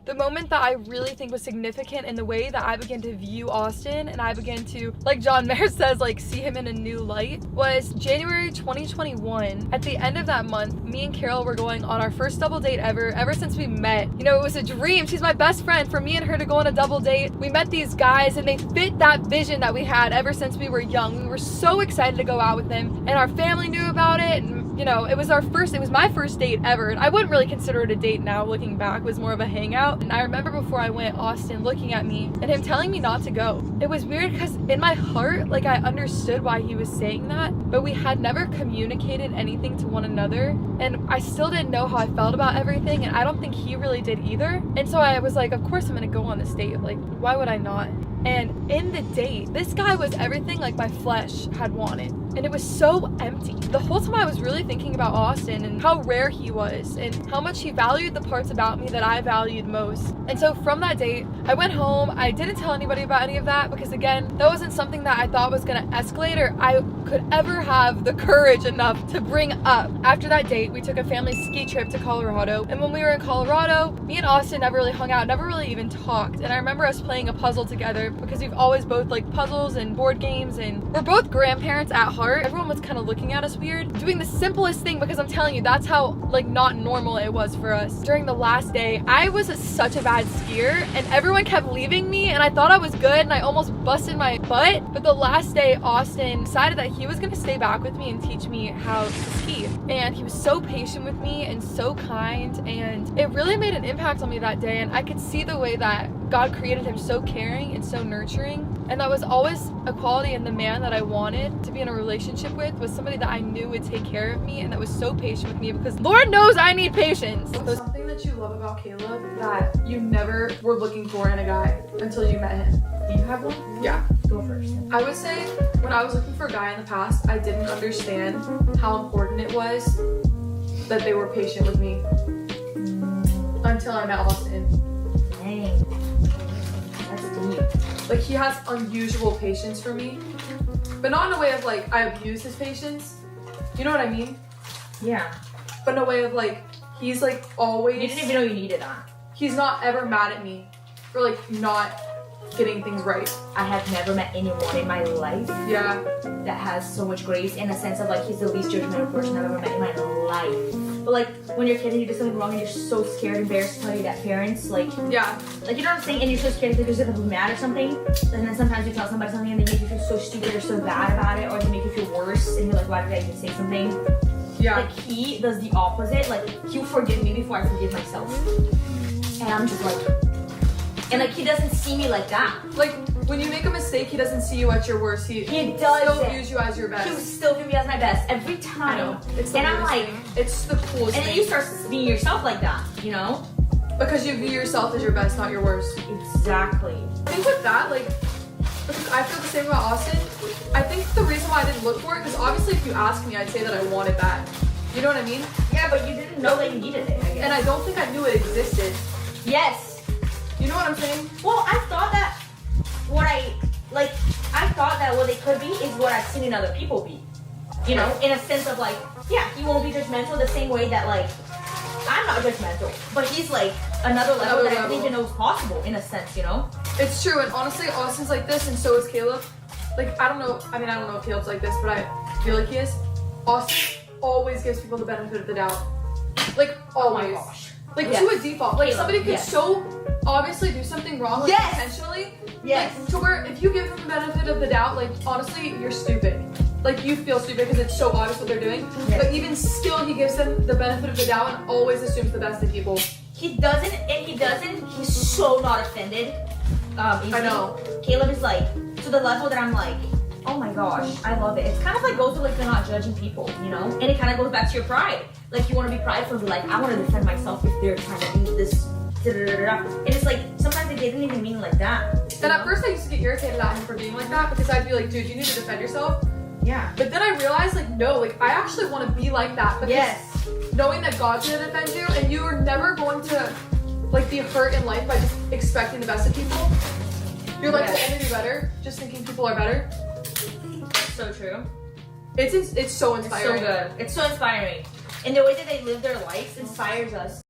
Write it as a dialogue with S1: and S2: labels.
S1: The moment that I really think was significant in the way that I began to view Austin and I began to, like John Mayer says, like see him in a new light was January 2021. At the end of that month, me and Carol were going on our first double date ever since we met. You know, it was a dream. She's my best friend. For me and her to go on a double date, we met these guys and they fit that vision that we had ever since we were young. We were so excited to go out with them and our family knew about it, and you know, it was my first date ever, and I wouldn't really consider it a date now looking back. It was more of a hangout. And I remember before I went, Austin looking at me and him telling me not to go. It was weird because in my heart, like I understood why he was saying that, but we had never communicated anything to one another, and I still didn't know how I felt about everything, and I don't think he really did either. And so I was like, of course I'm gonna go on this date, like why would I not? And in the date, this guy was everything like my flesh had wanted. And it was so empty. The whole time I was really thinking about Austin and how rare he was and how much he valued the parts about me that I valued most. And so from that date, I went home. I didn't tell anybody about any of that because again, that wasn't something that I thought was gonna escalate or I could ever have the courage enough to bring up. After that date, we took a family ski trip to Colorado. And when we were in Colorado, me and Austin never really hung out, never really even talked. And I remember us playing a puzzle together because we've always both liked puzzles and board games, and we're both grandparents at heart. Everyone was kind of looking at us weird, doing the simplest thing because I'm telling you, that's how like not normal it was for us. During the last day, I was such a bad skier and everyone kept leaving me and I thought I was good and I almost busted my butt. But the last day, Austin decided that he was gonna stay back with me and teach me how to ski. And he was so patient with me and so kind, and it really made an impact on me that day. And I could see the way that God created him so caring and so nurturing. And that was always a quality in the man that I wanted to be in a relationship with, was somebody that I knew would take care of me and that was so patient with me, because Lord knows I need patience.
S2: What's something that you love about Caleb that you never were looking for in a guy until you met him?
S3: Do you have one?
S2: Yeah.
S3: Go first.
S2: I would say when I was looking for a guy in the past, I didn't understand how important it was that they were patient with me until I met Austin.
S3: Dang. That's deep.
S2: Like, he has unusual patience for me, but not in a way of like I abuse his patience. You know what I mean?
S3: Yeah.
S2: But in a way of like he's like always.
S3: You didn't even know you needed that.
S2: He's not ever mad at me for like not getting things right.
S3: I have never met anyone in my life
S2: Yeah.
S3: that has so much grace, in a sense of like he's the least judgmental person I've ever met in my life. But like when you're a kid and you do something wrong and you're so scared and embarrassed to tell your parents, like
S2: Yeah.
S3: Like, you know what I'm saying? And you're so scared that they're gonna be mad or something. And then sometimes you tell somebody something and they make you feel so stupid or so bad about it, or they make you feel worse and you're like, why did I even say something?
S2: Yeah.
S3: Like, he does the opposite. Like, he'll forgive me before I forgive myself. And I'm just like, and like, he doesn't see me like that.
S2: Like when you make a mistake, he doesn't see you at your worst. He
S3: does
S2: still
S3: it.
S2: views you as your best.
S3: He will still view me as my best every
S2: I
S3: time.
S2: know. It's the
S3: And I'm
S2: weirdest
S3: like,
S2: thing. It's the coolest
S3: and then
S2: thing.
S3: you start being yourself like that, you know?
S2: Because you view yourself as your best, not your worst.
S3: Exactly.
S2: I think with that, like, because I feel the same about Austin, I think the reason why I didn't look for it, because obviously if you asked me, I'd say that I wanted that. You know what I mean?
S3: Yeah, but you didn't know that you needed it, I guess.
S2: And I don't think I knew it existed.
S3: Yes.
S2: You know what I'm saying?
S3: Well, I thought that what they could be is what I've seen in other people be. You know, in a sense of like, yeah, he won't be judgmental the same way that like, I'm not judgmental, but he's like another level that I didn't even know was possible, in a sense, you know?
S2: It's true, and honestly, Austin's like this, and so is Caleb. Like, I don't know if Caleb's like this, but I feel like he is. Austin always gives people the benefit of the doubt. Like, always.
S3: Oh my gosh.
S2: Like,
S3: Yes.
S2: to a default. Like,
S3: Caleb,
S2: somebody could
S3: yes.
S2: so obviously do something wrong, like,
S3: Yes.
S2: intentionally.
S3: Yes.
S2: Like, to where if you give them the benefit of the doubt, like, honestly, you're stupid. Like, you feel stupid because it's so obvious what they're doing.
S3: Yes.
S2: But even still, he gives them the benefit of the doubt and always assumes the best in people.
S3: He's so not offended. Easily.
S2: I know.
S3: Caleb is like, to the level that I'm like, oh my gosh, I love it. It's kind of like goes to like the not judging people, you know? And it kind of goes back to your pride. Like, you want to be prideful and be like, I want to defend myself if they're trying to do this. And it's like, sometimes it didn't even mean like that.
S2: And at first I used to get irritated at him for being like that because I'd be like, dude, you need to defend yourself.
S3: Yeah.
S2: But then I realized, like, no, like, I actually want to be like that because
S3: Yes.
S2: knowing that God's going to defend you and you are never going to, like, be hurt in life by just expecting the best of people. Your life will only be better just thinking people are better.
S3: So true.
S2: It's so inspiring.
S3: It's so good. It's so inspiring. And the way that they live their lives inspires us.